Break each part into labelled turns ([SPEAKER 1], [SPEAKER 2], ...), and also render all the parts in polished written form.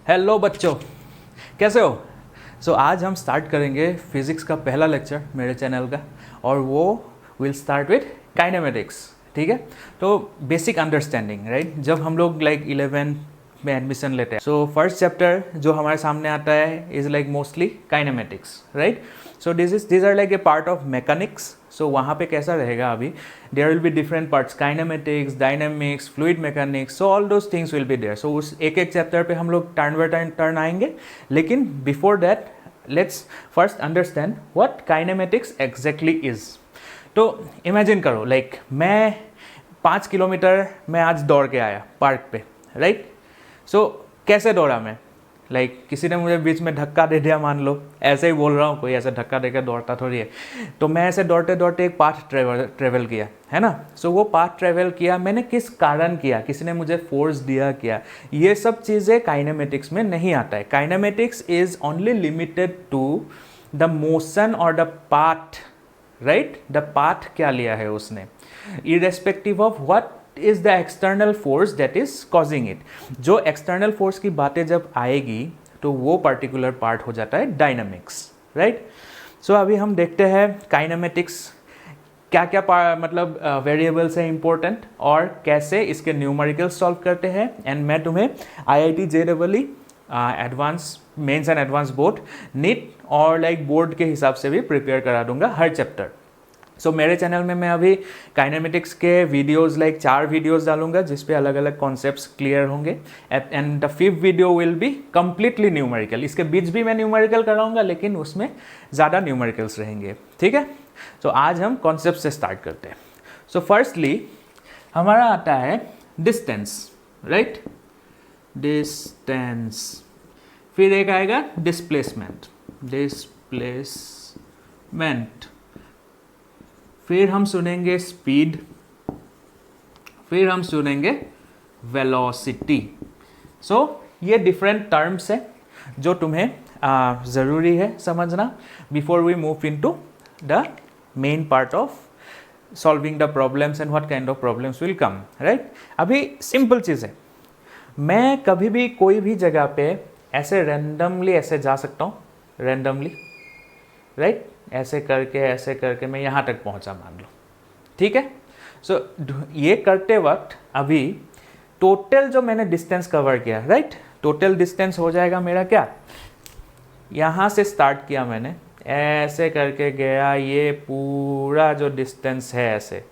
[SPEAKER 1] Hello बच्चों, कैसे हो? आज हम स्टार्ट करेंगे फिज़िक्स का पहला लेक्चर मेरे चैनल का, और वो विल स्टार्ट विथ काइनेमेटिक्स। ठीक है, तो बेसिक अंडरस्टैंडिंग, राइट? जब हम लोग लाइक 11 में एडमिशन लेते हैं, सो फर्स्ट चैप्टर जो हमारे सामने आता है is like mostly kinematics, right? So this are like a part of mechanics. So वहाँ पे कैसा रहेगा, अभी there will be different parts, kinematics, dynamics, fluid mechanics, so all those things will be there. So उस एक एक chapter पे हम लोग टर्न बाय टर्न आएंगे, लेकिन before that let's first understand what kinematics exactly is. तो इमेजिन करो, लाइक मैं 5 किलोमीटर मैं आज दौड़ के आया पार्क पे, राइट? सो कैसे दौड़ा मैं? लाइक किसी ने मुझे बीच में धक्का दे दिया, मान लो, ऐसे ही बोल रहा हूँ, कोई ऐसे धक्का देकर दौड़ता थोड़ी है। तो मैं ऐसे दौड़ते दौड़ते एक पाथ ट्रेवल किया, है ना? सो वो पाथ ट्रेवल किया मैंने किस कारण किया, किसी ने मुझे फोर्स दिया क्या, ये सब चीज़ें काइनेमेटिक्स में नहीं आता है। Kinematics is only limited to the motion और the path, right? The path क्या लिया है उसने, irrespective of what is the external force that is causing it. जो एक्सटर्नल फोर्स की बातें जब आएगी तो वो पर्टिकुलर पार्ट हो जाता है डायनामिक्स, राइट? सो अभी हम देखते हैं काइनेमेटिक्स क्या क्या मतलब वेरिएबल्स है इंपॉर्टेंट, और कैसे इसके न्यूमेरिकल सॉल्व करते हैं। एंड मैं तुम्हें IIT JEE advance mains and advance board NEET और लाइक बोर्ड के हिसाब से भी प्रिपेयर करा दूंगा हर चैप्टर। सो मेरे चैनल में मैं अभी काइनेमेटिक्स के वीडियोस लाइक 4 वीडियोस डालूंगा जिस पे अलग अलग कॉन्सेप्ट्स क्लियर होंगे, and the 5th video will be completely numerical. इसके बीच भी मैं न्यूमेरिकल कराऊंगा, लेकिन उसमें ज़्यादा न्यूमेरिकल्स रहेंगे, ठीक है? सो आज हम कॉन्सेप्ट से स्टार्ट करते हैं। सो फर्स्टली हमारा आता है डिस्टेंस, राइट? डिस्टेंस, फिर एक आएगा डिस्प्लेसमेंट, फिर हम सुनेंगे स्पीड, फिर हम सुनेंगे वेलोसिटी। सो ये डिफरेंट टर्म्स है जो तुम्हें ज़रूरी है समझना before we move into the main part of solving the problems and what kind of problems will come, right? अभी सिंपल चीज़ है, मैं कभी भी कोई भी जगह पे ऐसे रैंडमली ऐसे जा सकता हूँ, रैंडमली, राइट? ऐसे करके मैं यहाँ तक पहुँचा, मान लो, ठीक है? सो ये करते वक्त अभी टोटल जो मैंने डिस्टेंस कवर किया, राइट? टोटल डिस्टेंस हो जाएगा मेरा क्या, यहाँ से स्टार्ट किया मैंने, ऐसे करके गया, ये पूरा जो डिस्टेंस है ऐसे।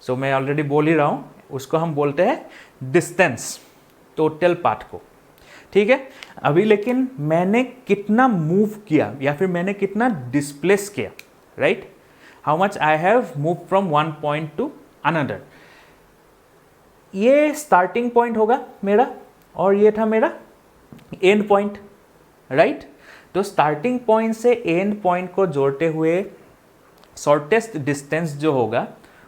[SPEAKER 1] सो मैं ऑलरेडी बोल ही रहा हूँ, उसको हम बोलते हैं डिस्टेंस, टोटल पाथ को, ठीक है? अभी लेकिन मैंने कितना मूव किया या फिर मैंने कितना डिस्प्लेस किया, right? How much I have move from one point two another, ये स्टार्टिंग पॉइंट होगा मेरा, और ये था मेरा एंड पॉइंट, राइट? तो स्टार्टिंग पॉइंट से एंड पॉइंट को जोड़ते हुए शॉर्टेस्ट डिस्टेंस जो होगा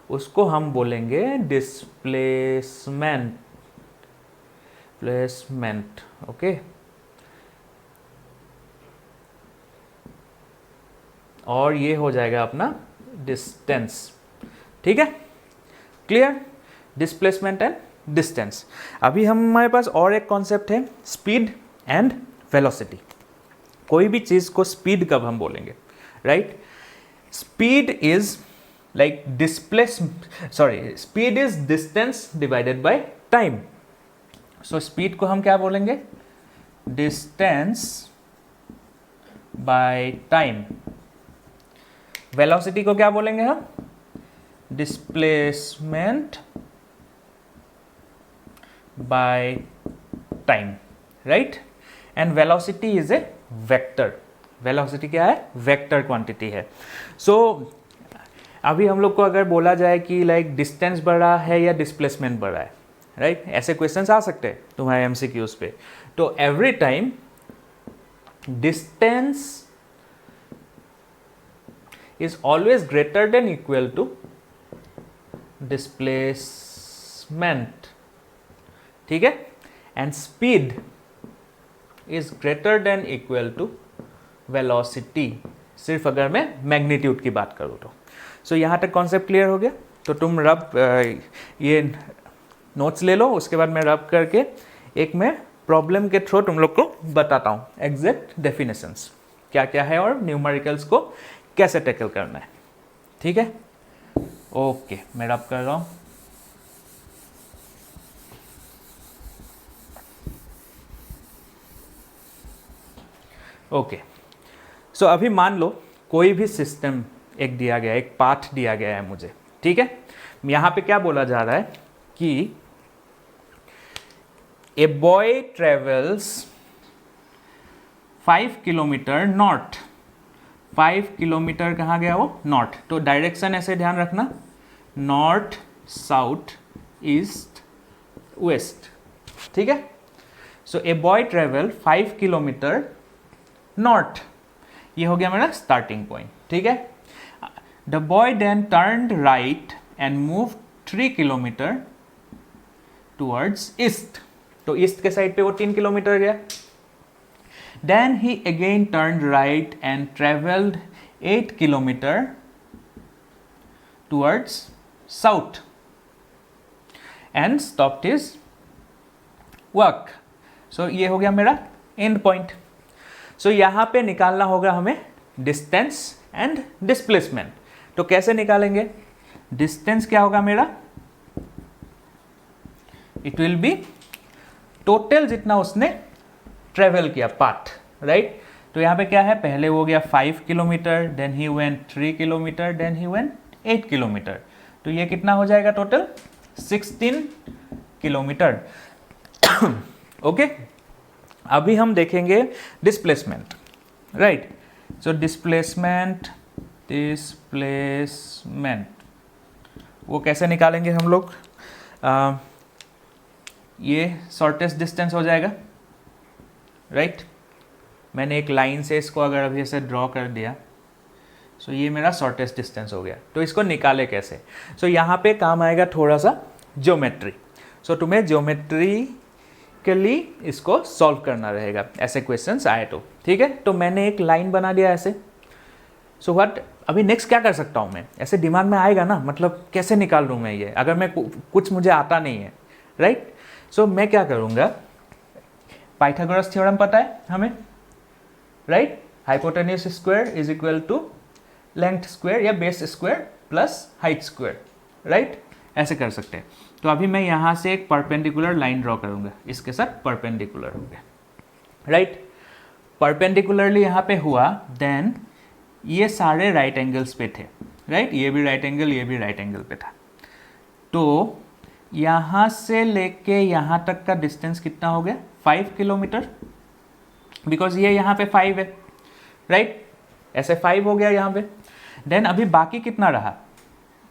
[SPEAKER 1] उसको हम बोलेंगे डिस्प्लेसमेंट, ओके? और ये हो जाएगा अपना डिस्टेंस, ठीक है? क्लियर? Displacement and distance. अभी हमारे पास और एक कॉन्सेप्ट है स्पीड एंड वेलोसिटी। कोई भी चीज को स्पीड कब हम बोलेंगे, right? Speed is like speed is distance divided by time. So speed को हम क्या बोलेंगे, डिस्टेंस बाय टाइम। वेलोसिटी को क्या बोलेंगे हम, displacement by time, right? And velocity is a vector. Velocity क्या है, वेक्टर क्वांटिटी है। सो अभी हम लोग को अगर बोला जाए कि लाइक डिस्टेंस बढ़ा है या डिस्प्लेसमेंट बढ़ा है, राइट? ऐसे क्वेश्चंस आ सकते हैं तुम्हारे MCQs पे। तो every time distance is always greater than equal to displacement, ठीक है? And speed is greater than equal to velocity, सिर्फ अगर मैं मैग्नीट्यूड की बात करूँ तो। सो यहाँ तक कॉन्सेप्ट क्लियर हो गया? तो तुम रब ये नोट्स ले लो, उसके बाद मैं रब करके एक मैं प्रॉब्लम के थ्रू तुम लोग को बताता हूँ एग्जैक्ट डेफिनेशंस क्या क्या है और न्यूमेरिकल्स को कैसे टैकल करना है, ठीक है। ओके, मैं रब कर रहा हूँ। ओके, सो अभी मान लो कोई भी सिस्टम एक दिया गया है, एक पाथ दिया गया है मुझे, ठीक है। यहाँ पे क्या बोला जा रहा है कि a boy travels 5 kilometre north. 5 kilometre कहाँ गया वो? नॉर्थ। तो डायरेक्शन ऐसे ध्यान रखना, नॉर्थ, साउथ, ईस्ट, वेस्ट, ठीक है। So a boy travel 5 kilometre north, ये हो गया मेरा स्टार्टिंग पॉइंट, ठीक है। The boy then turned right and move 3 kilometre towards east. तो ईस्ट के साइड पे वो 3 किलोमीटर गया। Then he again turned right and travelled 8 kilometre towards south and stopped his work. So ये हो गया मेरा एंड पॉइंट। सो यहाँ पे निकालना होगा हमें डिस्टेंस एंड डिस्प्लेसमेंट। तो कैसे निकालेंगे? डिस्टेंस क्या होगा मेरा? इट विल बी टोटल जितना उसने ट्रेवल किया पाथ, राइट। तो यहाँ पे क्या है, पहले वो गया 5 kilometre, then he went 3 kilometre, then he went 8 kilometre. तो ये कितना हो जाएगा टोटल? 16 किलोमीटर। ओके, अभी हम देखेंगे डिस्प्लेसमेंट, राइट। सो डिस्प्लेसमेंट वो कैसे निकालेंगे हम लोग? ये शॉर्टेस्ट डिस्टेंस हो जाएगा, राइट। मैंने एक लाइन से इसको अगर अभी ऐसे ड्रॉ कर दिया, सो ये मेरा शॉर्टेस्ट डिस्टेंस हो गया। तो इसको निकाले कैसे? सो यहाँ पे काम आएगा थोड़ा सा ज्योमेट्री। सो तुम्हें ज्योमेट्रिकली इसको सॉल्व करना रहेगा ऐसे क्वेश्चंस आए तो, ठीक है। तो मैंने एक लाइन बना दिया ऐसे। सो व्हाट, अभी नेक्स्ट क्या कर सकता हूँ मैं? ऐसे दिमाग में आएगा ना, मतलब कैसे निकाल लूँ मैं ये, अगर मैं कुछ मुझे आता नहीं है, राइट। सो मैं क्या करूँगा, पाइथागोरस थ्योरम पता है हमें, right. Hypotenuse square is equal to length square या base square plus height square, right. ऐसे कर सकते हैं। तो अभी मैं यहाँ से एक परपेंडिकुलर लाइन ड्रॉ करूँगा, इसके साथ परपेंडिकुलर हो गया, राइट। परपेंडिकुलरली यहाँ पे हुआ, देन ये सारे राइट एंगल्स पे थे, राइट। ये भी राइट एंगल, ये भी राइट एंगल पे था। तो यहाँ से लेके यहाँ तक का डिस्टेंस कितना हो गया? 5 किलोमीटर, बिकॉज ये यहाँ पे 5 है, राइट। ऐसे 5 हो गया यहाँ पे। देन अभी बाकी कितना रहा?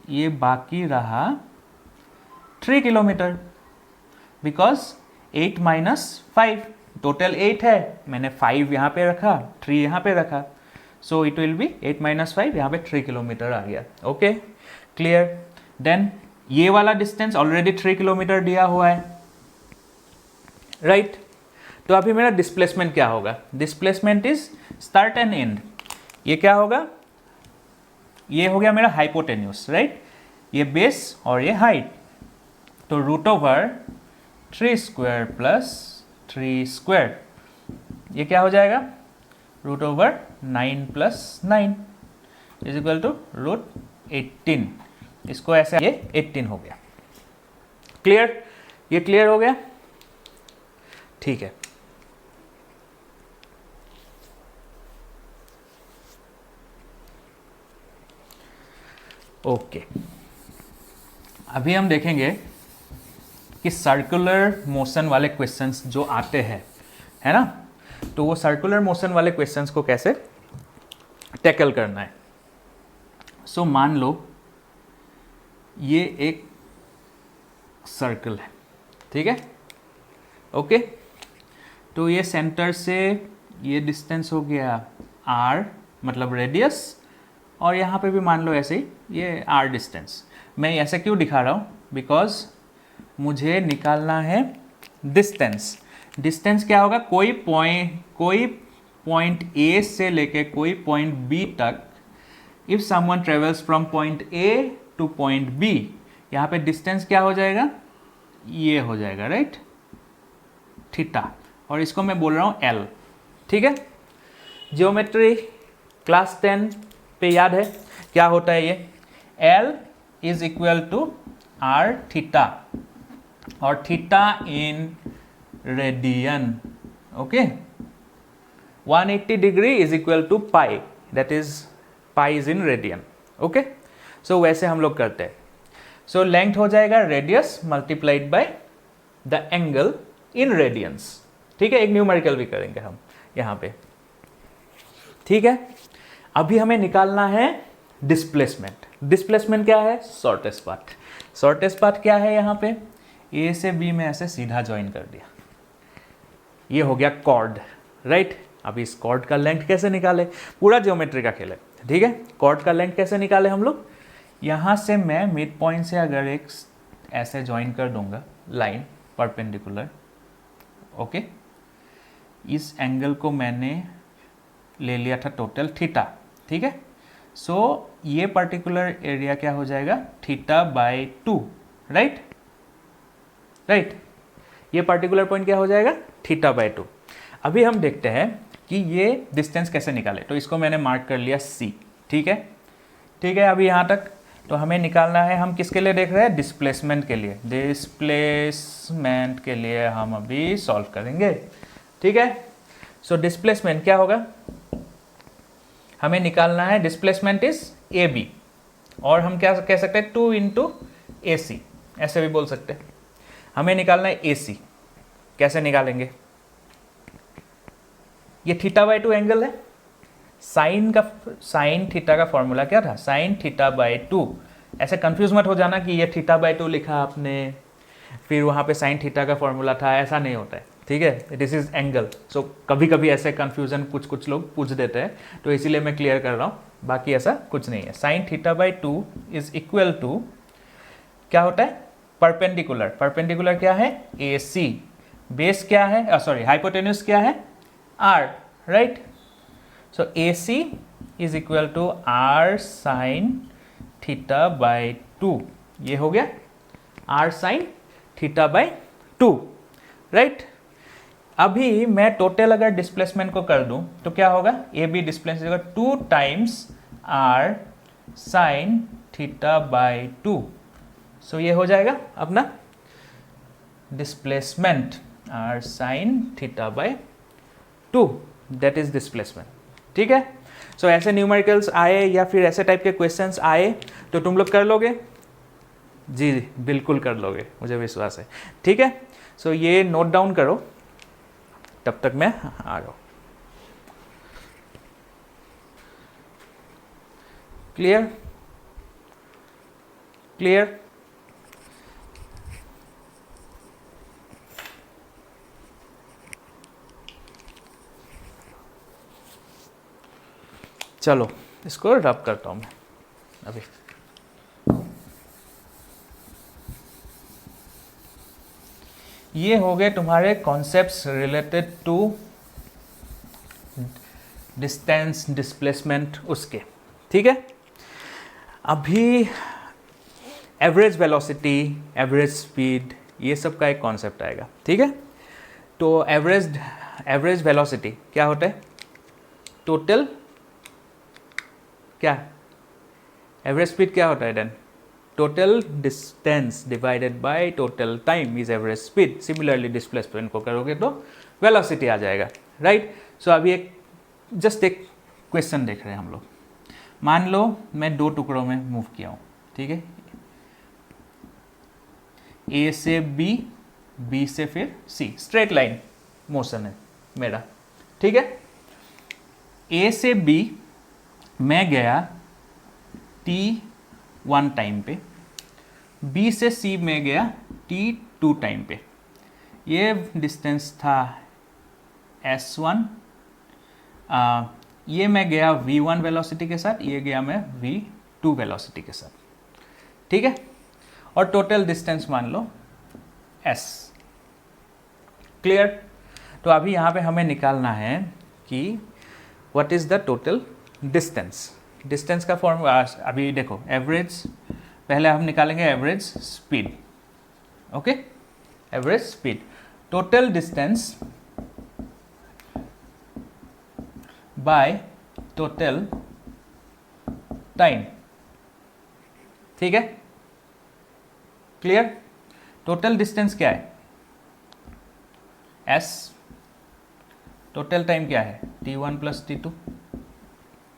[SPEAKER 1] ये बाकी रहा 3 किलोमीटर, बिकॉज 8 माइनस 5, टोटल 8 है, मैंने 5 यहाँ पे रखा, 3 यहाँ पे रखा। सो इट विल बी 8 माइनस 5, यहाँ पे 3 किलोमीटर आ गया। Okay, clear. देन ये वाला डिस्टेंस ऑलरेडी 3 किलोमीटर दिया हुआ है, राइट। तो अभी मेरा डिस्प्लेसमेंट क्या होगा? Displacement is start and and. ये क्या होगा? ये हो गया मेरा हाइपोटेन्यूज, राइट। ये बेस और ये हाइट। तो root over 3 square plus 3 square, ये क्या हो जाएगा? Root over 9 plus 9 is equal to root 18। इसको ऐसे, ये 18 हो गया। क्लियर? ये क्लियर हो गया, ठीक है। ओके, अभी हम देखेंगे कि सर्कुलर मोशन वाले क्वेश्चंस जो आते हैं, है ना, तो वो सर्कुलर मोशन वाले क्वेश्चंस को कैसे टैकल करना है। सो मान लो ये एक सर्कल है, ठीक है। ओके, तो ये सेंटर से ये डिस्टेंस हो गया r, मतलब रेडियस, और यहाँ पे भी मान लो ऐसे ही ये r डिस्टेंस। मैं ऐसे क्यों दिखा रहा हूँ? बिकॉज मुझे निकालना है डिस्टेंस। डिस्टेंस क्या होगा? कोई पॉइंट A से लेके कोई पॉइंट B तक, if someone travels from point A two point B, यहाँ पे डिस्टेंस क्या हो जाएगा? ये हो जाएगा, राइट, थीटा। और इसको मैं बोल रहा हूँ L, ठीक है। जियोमेट्री क्लास 10 पे याद है क्या होता है ये, L is equal to R theta और theta in radian, okay. 180 degree is equal to pi, that is pi is in radian, okay. So वैसे हम लोग करते हैं। सो लेंथ हो जाएगा radius multiplied by the angle in radians, ठीक है। एक न्यूमेरिकल भी करेंगे हम यहाँ पे, ठीक है। अभी हमें निकालना है डिस्प्लेसमेंट। डिस्प्लेसमेंट क्या है, शॉर्टेस्ट पाथ। शॉर्टेस्ट पाथ क्या है, यहाँ पे ए से बी में ऐसे सीधा ज्वाइन कर दिया, ये हो गया कॉर्ड, राइट। अब इस कॉर्ड का लेंथ कैसे निकाले, पूरा ज्योमेट्री का खेल है, ठीक है। कॉर्ड का लेंथ कैसे निकाले हम लोग, यहाँ से मैं मिड पॉइंट से अगर एक ऐसे ज्वाइन कर दूंगा लाइन परपेंडिकुलर, ओके। इस एंगल को मैंने ले लिया था टोटल थीटा, ठीक है। सो ये पर्टिकुलर एरिया क्या हो जाएगा, थीटा बाय 2, राइट राइट। ये पर्टिकुलर पॉइंट क्या हो जाएगा, थीटा बाय 2। अभी हम देखते हैं कि ये डिस्टेंस कैसे निकाले। तो इसको मैंने मार्क कर लिया C, ठीक है, ठीक है। अभी यहाँ तक तो हमें निकालना है, हम किसके लिए देख रहे हैं, डिस्प्लेसमेंट के लिए। डिस्प्लेसमेंट के लिए हम अभी सॉल्व करेंगे, ठीक है। सो डिस्प्लेसमेंट क्या होगा, हमें निकालना है डिस्प्लेसमेंट इज AB, और हम क्या कह सकते हैं 2 इंटू AC, ऐसे भी बोल सकते हैं। हमें निकालना है AC, कैसे निकालेंगे, ये थीटा बाय 2 एंगल है। साइन थीटा का फॉर्मूला क्या था, साइन थीटा बाय 2। ऐसे कंफ्यूज मत हो जाना कि ये थीटा बाय 2 लिखा आपने, फिर वहाँ पे साइन थीटा का फॉर्मूला था, ऐसा नहीं होता है, ठीक है। This is angle. सो कभी कभी ऐसे कंफ्यूजन कुछ लोग पूछ देते हैं, तो इसीलिए मैं क्लियर कर रहा हूँ, बाकी ऐसा कुछ नहीं है। Sine theta by 2 is equal to क्या होता है, परपेंडिकुलर। परपेंडिकुलर क्या है, AC, बेस क्या है, सॉरी हाइपोटेन्यूज क्या है, R, right. So AC is equal to R sine theta by 2, ये हो गया R sine theta by 2, right. अभी मैं टोटल अगर डिस्प्लेसमेंट को कर दूं तो क्या होगा, AB displacement 2 times R sine theta by 2। सो ये हो जाएगा अपना displacement R sine theta by 2, that is displacement, ठीक है। सो ऐसे न्यूमेरिकल्स आए या फिर ऐसे टाइप के क्वेश्चंस आए तो तुम लोग कर लोगे, जी बिल्कुल कर लोगे, मुझे विश्वास है, ठीक है। सो ये नोट डाउन करो, तब तक मैं आ रहा हूँ। क्लियर क्लियर, चलो इसको रब करता हूँ मैं अभी। ये हो गए तुम्हारे concepts related to distance, displacement, उसके, ठीक है। अभी एवरेज वेलोसिटी, एवरेज स्पीड, ये सब का एक कॉन्सेप्ट आएगा, ठीक है। तो एवरेज वेलोसिटी क्या होता है, टोटल क्या, एवरेज स्पीड क्या होता है then, total distance divided by total time is average speed. Similarly displacement को करोगे तो वेलोसिटी आ जाएगा, राइट। सो अभी एक क्वेश्चन देख रहे हैं हम लोग। मान लो मैं 2 टुकड़ों में मूव किया हूँ, ठीक है, A से B, B से फिर C, स्ट्रेट लाइन मोशन है मेरा, ठीक है। A से B मैं गया T1 टाइम पे, B से C में गया T2 टाइम पे। ये डिस्टेंस था S1, ये मैं गया V1 वेलोसिटी के साथ, ये गया मैं V2 वेलोसिटी के साथ, ठीक है। और टोटल डिस्टेंस मान लो S, क्लियर। तो अभी यहाँ पे हमें निकालना है कि what is the total distance. Distance का फॉर्मूला अभी देखो, एवरेज पहले हम निकालेंगे average speed, okay, average speed. Total distance by total time. ठीक है, क्लियर? टोटल डिस्टेंस क्या है? s, टोटल टाइम क्या है? t1 plus t2।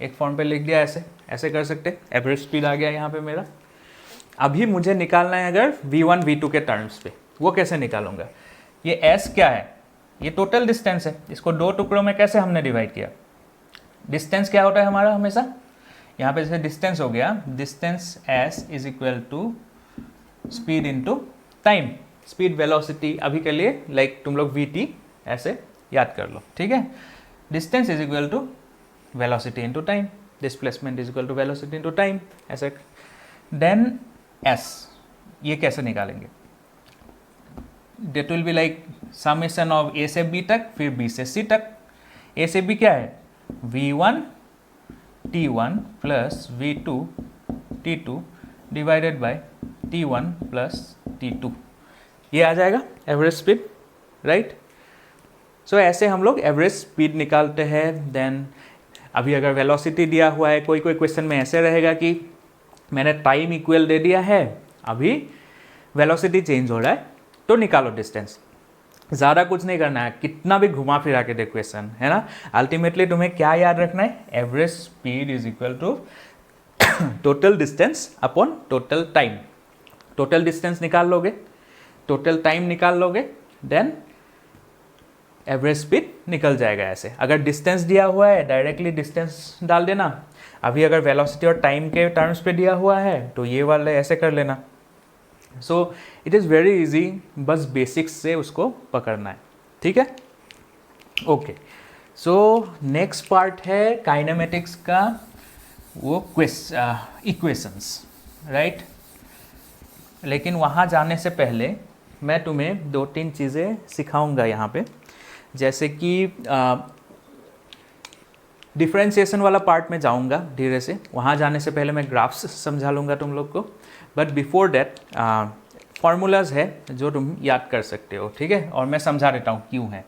[SPEAKER 1] एक फॉर्म पे लिख दिया, ऐसे ऐसे कर सकते, एवरेज स्पीड आ गया यहाँ पे मेरा। अभी मुझे निकालना है अगर v1 v2 के टर्म्स पे, वो कैसे निकालूंगा? ये s क्या है? ये टोटल डिस्टेंस है। इसको दो टुकड़ों में कैसे हमने डिवाइड किया? डिस्टेंस क्या होता है हमारा हमेशा? यहाँ पे जैसे डिस्टेंस हो गया, distance s is equal to speed into time. Speed velocity अभी के लिए लाइक तुम लोग vt ऐसे याद कर लो, ठीक है? Distance is equal to velocity into time, displacement is equal to velocity into time, ऐसे। देन s, ये कैसे निकालेंगे? That will be like summation of a से b तक, फिर b से c तक। a से b क्या है? v1 t1 plus v2 t2 divided by t1 plus t2। ये आ जाएगा एवरेज स्पीड, राइट? सो ऐसे हम लोग एवरेज स्पीड निकालते हैं। देन अभी अगर वेलोसिटी दिया हुआ है, कोई क्वेश्चन में ऐसे रहेगा कि मैंने टाइम इक्वल दे दिया है, अभी वेलोसिटी चेंज हो रहा है, तो निकालो डिस्टेंस। ज़्यादा कुछ नहीं करना है, कितना भी घुमा फिरा के दे क्वेश्चन, है ना? अल्टीमेटली तुम्हें क्या याद रखना है? Average speed is equal to total distance upon total time. Total distance निकाल लोगे, टोटल टाइम निकाल लोगे, देन एवरेज स्पीड निकल जाएगा ऐसे। अगर डिस्टेंस दिया हुआ है, डायरेक्टली डिस्टेंस डाल देना। अभी अगर वेलोसिटी और टाइम के टर्म्स पे दिया हुआ है, तो ये वाले ऐसे कर लेना। So it is very easy, बस बेसिक्स से उसको पकड़ना है, ठीक है? ओके, सो नेक्स्ट पार्ट है काइनेमेटिक्स का, वो इक्वेशंस, राइट? लेकिन वहाँ जाने से पहले मैं तुम्हें दो तीन चीज़ें सिखाऊंगा यहाँ पे, जैसे कि डिफरेंशिएशन वाला पार्ट में जाऊंगा धीरे से। वहाँ जाने से पहले मैं ग्राफ्स समझा लूँगा तुम लोग को, बट बिफोर डैट फार्मूलाज है जो तुम याद कर सकते हो, ठीक है? और मैं समझा देता हूँ क्यों है।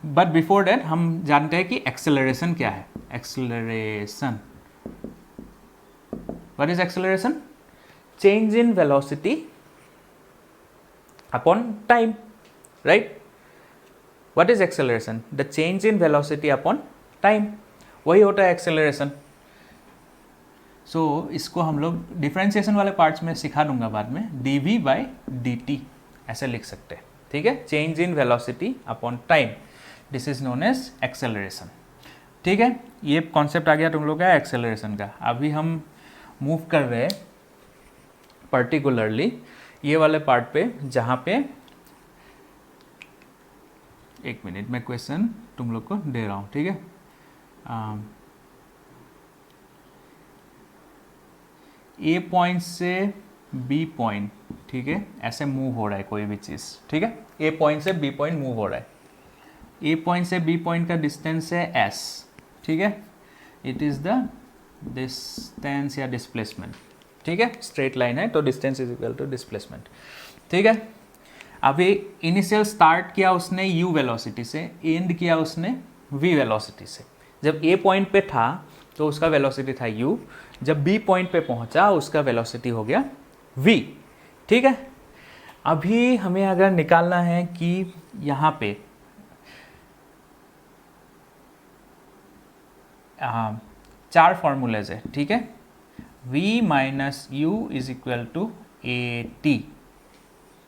[SPEAKER 1] बट बिफोर डैट हम जानते हैं कि एक्सेलरेशन क्या है। Acceleration, what is acceleration? Change in velocity upon time, right? What is acceleration? The change in velocity upon time, वही होता है एक्सेलरेशन। सो इसको हम लोग डिफरेंशिएशन वाले पार्ट्स में सिखा दूंगा बाद में, dv बाई dt ऐसे लिख सकते हैं, ठीक है? Change in velocity upon time, this is known as acceleration, ठीक है? ये कॉन्सेप्ट आ गया तुम लोग का एक्सेलरेशन का। अभी हम मूव कर रहे हैं पर्टिकुलरली ये वाले पार्ट पे, जहाँ पे एक मिनट में क्वेश्चन तुम लोग को दे रहा हूँ, ठीक है? ए पॉइंट से बी पॉइंट, ठीक है? ऐसे मूव हो रहा है कोई भी चीज़, ठीक है? ए पॉइंट से बी पॉइंट मूव हो रहा है। ए पॉइंट से बी पॉइंट का डिस्टेंस है s, ठीक है? इट इज़ द डिस्टेंस या डिस्प्लेसमेंट, ठीक है? स्ट्रेट लाइन है तो distance is equal to displacement, ठीक है? अभी इनिशियल स्टार्ट किया उसने u वेलोसिटी से, एंड किया उसने v वेलोसिटी से। जब a पॉइंट पे था तो उसका वेलोसिटी था u, जब b पॉइंट पे पहुंचा उसका वेलोसिटी हो गया v, ठीक है? अभी हमें अगर निकालना है कि यहाँ पे चार फॉर्मूलेज है, ठीक है? v minus u is equal to a t,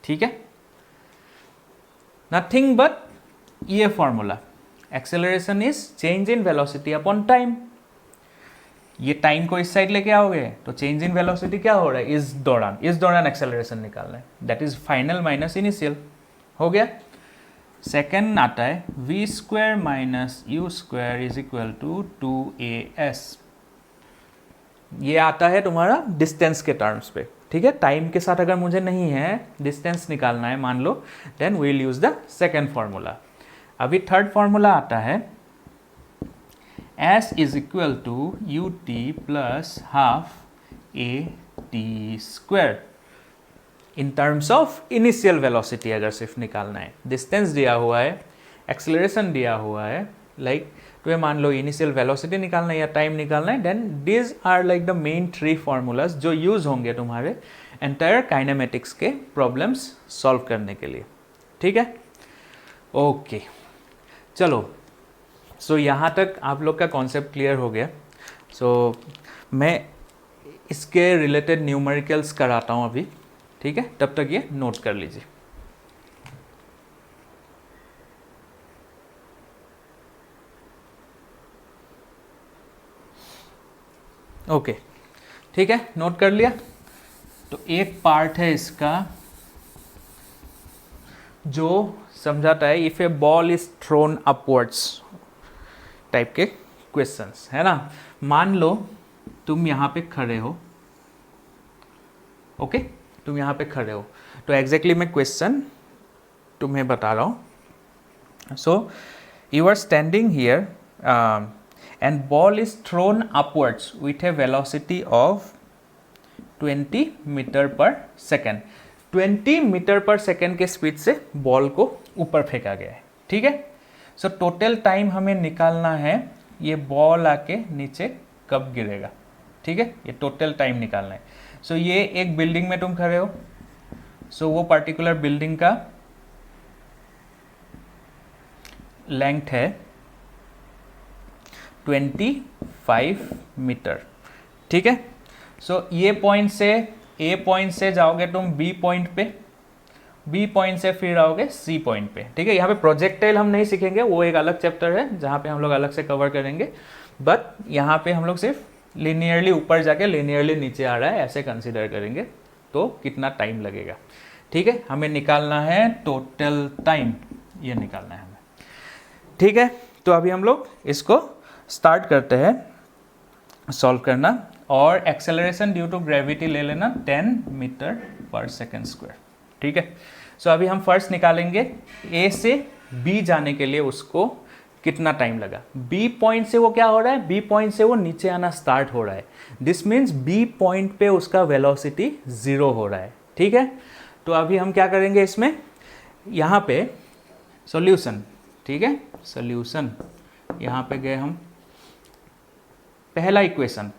[SPEAKER 1] ठीक है? नथिंग बट ये formula, acceleration is change in velocity upon time. ये टाइम को इस साइड लेके आओगे तो चेंज इन वेलोसिटी क्या हो रहा है? इस दौरान एक्सेलरेशन निकालना है, that is final minus initial, हो गया? सेकेंड आता है v square minus u square is equal to 2as। ये आता है तुम्हारा डिस्टेंस के टर्म्स पे, ठीक है? टाइम के साथ अगर मुझे नहीं है, डिस्टेंस निकालना है मान लो, then we will use the second formula. अभी थर्ड फॉर्मूला आता है s is equal to U T plus half A T square in terms of initial velocity. अगर सिर्फ निकालना है, डिस्टेंस दिया हुआ है, एक्सेलरेशन दिया हुआ है, लाइक तुम्हें मान लो इनिशियल वेलोसिटी निकालना है या टाइम निकालना है, then these are like the main 3 formulas जो यूज होंगे तुम्हारे एंटायर काइनेमेटिक्स के प्रॉब्लम्स सॉल्व करने के लिए, ठीक है। ओके चलो, सो यहाँ तक आप लोग का कॉन्सेप्ट क्लियर हो गया। सो मैं इसके रिलेटेड न्यूमेरिकल्स कराता हूँ अभी, ठीक है, तब तक ये नोट कर लीजिए। ओके ठीक है, नोट कर लिया। तो एक पार्ट है इसका जो समझाता है if A ball is throne upwards type के क्वेश्चंस, है ना। मान लो तुम यहाँ पे खड़े हो, ओके तुम यहाँ पे खड़े हो, तो एग्जैक्टली मैं क्वेश्चन तुम्हें बता रहा हूँ। So you are standing here and ball is thrown upwards with a velocity of 20 metre पर सेकेंड। 20 मीटर पर सेकेंड के स्पीड से बॉल को ऊपर फेंका गया है, ठीक है। सो टोटल टाइम हमें निकालना है ये बॉल आके नीचे कब गिरेगा, ठीक है, ये टोटल टाइम निकालना है। सो ये एक बिल्डिंग में तुम खड़े हो, सो वो पर्टिकुलर बिल्डिंग का लेंथ है 25 मीटर, ठीक है। सो ये पॉइंट से ए पॉइंट से जाओगे तुम बी पॉइंट पे, बी पॉइंट से फिर आओगे सी पॉइंट पे, ठीक है। यहाँ पे प्रोजेक्टाइल हम नहीं सीखेंगे, वो एक अलग चैप्टर है जहाँ पे हम लोग अलग से कवर करेंगे, बट यहाँ पे हम लोग सिर्फ लिनियरली ऊपर जाके लिनियरली नीचे आ रहा है ऐसे कंसिडर करेंगे, तो कितना टाइम लगेगा, ठीक है। हमें निकालना है टोटल टाइम, ये निकालना है हमें, ठीक है। तो अभी हम लोग इसको स्टार्ट करते हैं सॉल्व करना, और एक्सेलरेशन ड्यू टू ग्रेविटी ले लेना 10 मीटर पर सेकेंड स्क्वायर, ठीक है। सो अभी हम फर्स्ट निकालेंगे ए से बी जाने के लिए उसको कितना टाइम लगा। बी पॉइंट से वो क्या हो रहा है, बी पॉइंट से वो नीचे आना स्टार्ट हो रहा है, दिस मीन्स बी पॉइंट पे उसका वेलोसिटी 0 हो रहा है, ठीक है। तो अभी हम क्या करेंगे इसमें, यहाँ पे सॉल्यूशन, ठीक है, सॉल्यूशन यहाँ पे गए हम, पहला इक्वेशन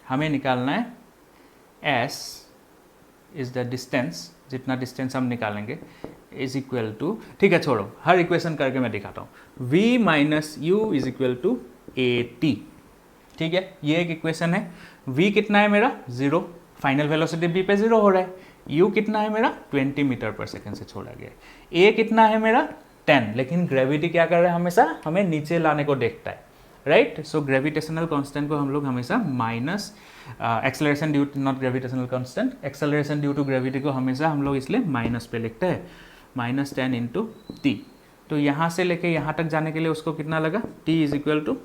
[SPEAKER 1] हमें निकालना है s इज द डिस्टेंस, जितना डिस्टेंस हम निकालेंगे इज इक्वल टू, ठीक है छोड़ो हर इक्वेशन करके मैं दिखाता हूँ, v minus u is equal to a t, ठीक है। ये एक इक्वेशन है। v कितना है मेरा 0, फाइनल वेलोसिटी b पे 0 हो रहा है, u कितना है मेरा 20 मीटर पर सेकेंड से छोड़ा गया है, a कितना है मेरा 10, लेकिन ग्रेविटी क्या कर रहा है, हमेशा हमें नीचे लाने को देखता है, राइट। सो ग्रेविटेशनल कांस्टेंट को हम लोग हमेशा minus acceleration due to, not gravitational constant, acceleration due to gravity को हमेशा हम लोग इसलिए माइनस पे लिखते हैं, -10 इंटू टी। तो यहाँ से लेके यहाँ तक जाने के लिए उसको कितना लगा, t is equal to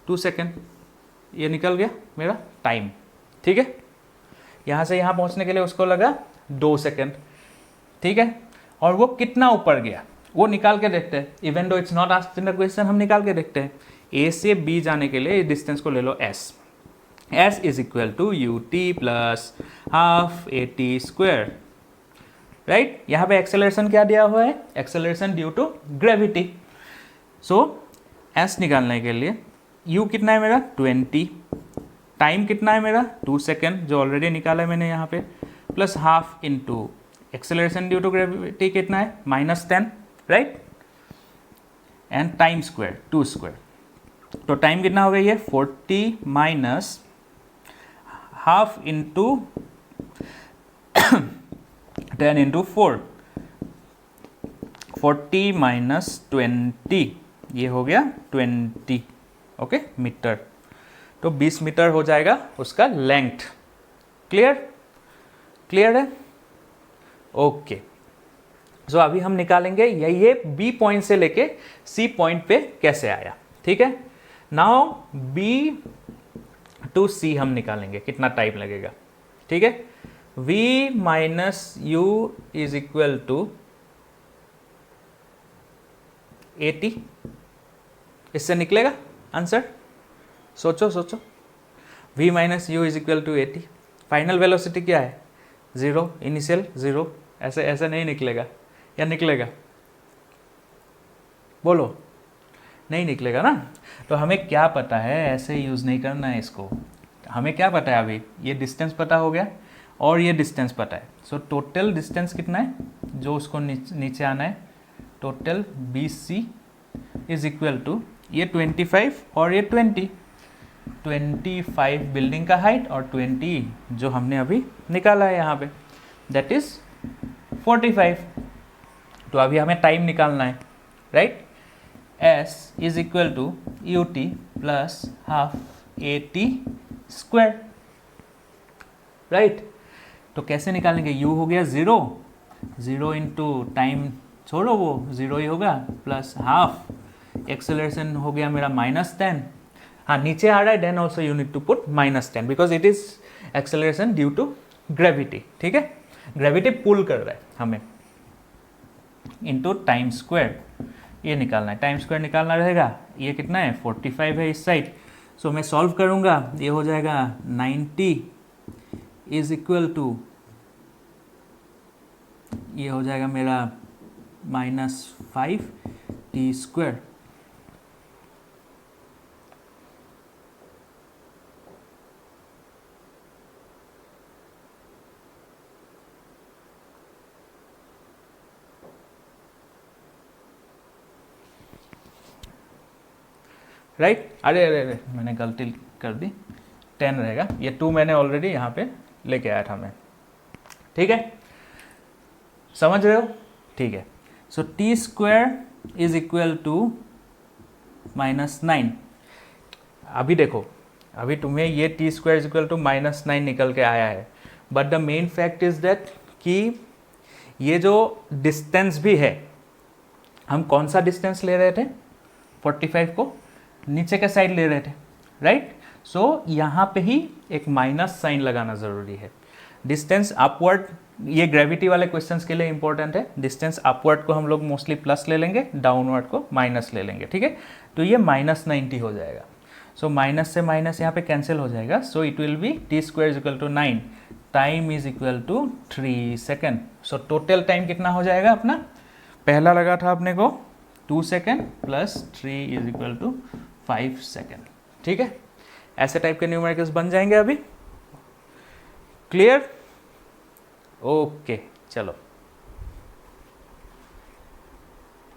[SPEAKER 1] 2 second, ये निकल गया मेरा टाइम, ठीक है। यहाँ से यहाँ पहुँचने के लिए उसको लगा 2 सेकेंड, ठीक है। और वो कितना ऊपर गया वो निकाल के देखते हैं, even though it's not asked in the question, हम निकाल के देखते हैं। ए से बी जाने के लिए डिस्टेंस को ले लो s, s is equal to U T plus half A T square, right. यहाँ पे एक्सेलरेशन क्या दिया हुआ है, acceleration due to gravity. So s निकालने के लिए u कितना है मेरा 20, टाइम कितना है मेरा 2 सेकेंड जो ऑलरेडी निकाला है मैंने यहाँ पे, plus half into acceleration due to gravity कितना है -10, right, and time square 2 square. तो टाइम कितना हो गई है 40 minus half into 10 into 4, 40 minus 20, ये हो गया 20, ओके मीटर। तो 20 मीटर हो जाएगा उसका लेंथ, क्लियर, क्लियर है, ओके। सो अभी हम निकालेंगे ये बी पॉइंट से लेके सी पॉइंट पे कैसे आया, ठीक है। नाउ बी टू सी हम निकालेंगे, कितना टाइम लगेगा, ठीक है। v minus u is equal to 80, इससे निकलेगा आंसर, सोचो सोचो, v minus u is equal to 80, final velocity क्या है 0, इनिशियल 0, ऐसे ऐसे नहीं निकलेगा या निकलेगा, बोलो नहीं निकलेगा ना। तो हमें क्या पता है, ऐसे यूज़ नहीं करना है इसको। हमें क्या पता है अभी, ये डिस्टेंस पता हो गया और ये डिस्टेंस पता है। सो टोटल डिस्टेंस कितना है जो उसको नीचे आना है, total BC is equal to ये 25 और ये 25 बिल्डिंग का हाइट और 20 जो हमने अभी निकाला है यहाँ पे, दैट इज 45। तो अभी हमें टाइम निकालना है, right. S is equal to UT plus half AT square, right. तो कैसे निकालेंगे, U हो गया 0 इंटू टाइम, छोड़ो वो 0 ही होगा, प्लस हाफ एक्सेलरेशन हो गया मेरा -10। हाँ नीचे आ रहा है, then also you need to put -10 because it is acceleration due to gravity, ठीक है। ग्रेविटी पुल कर रहा है हमें, इंटू टाइम स्क्वायर ये निकालना है, टाइम स्क्वायर निकालना रहेगा। ये कितना है 45 है इस साइड। सो मैं सॉल्व करूँगा, ये हो जाएगा 90 इज इक्वल टू, ये हो जाएगा मेरा -5t स्क्वायर। राइट अरे अरे अरे मैंने गलती कर दी, 10 रहेगा, ये 2 मैंने ऑलरेडी यहाँ पे लेके आया था मैं, ठीक है। समझ रहे हो, ठीक है। So T square is equal to -9। अभी देखो, अभी तुम्हें ये T square is equal to -9 निकल के आया है, but the main fact is that कि ये जो डिस्टेंस भी है, हम कौन सा डिस्टेंस ले रहे थे, 45 को नीचे के साइड ले रहे थे, राइट। सो यहाँ पे ही एक माइनस साइन लगाना ज़रूरी है। डिस्टेंस अपवर्ड, ये ग्रेविटी वाले क्वेश्चंस के लिए इंपॉर्टेंट है। डिस्टेंस अपवर्ड को हम लोग मोस्टली प्लस ले लेंगे, डाउनवर्ड को माइनस ले लेंगे, ठीक है। तो ये -90 हो जाएगा। सो माइनस से माइनस यहाँ पे कैंसिल हो जाएगा। So it will be t square is equal to 9, time is equal to 3 second. So total time कितना हो जाएगा अपना, पहला लगा था अपने को 2 second plus 3 is equal to 5 second, ठीक है। ऐसे टाइप के न्यूमेरिकल्स बन जाएंगे अभी, क्लियर, ओके चलो।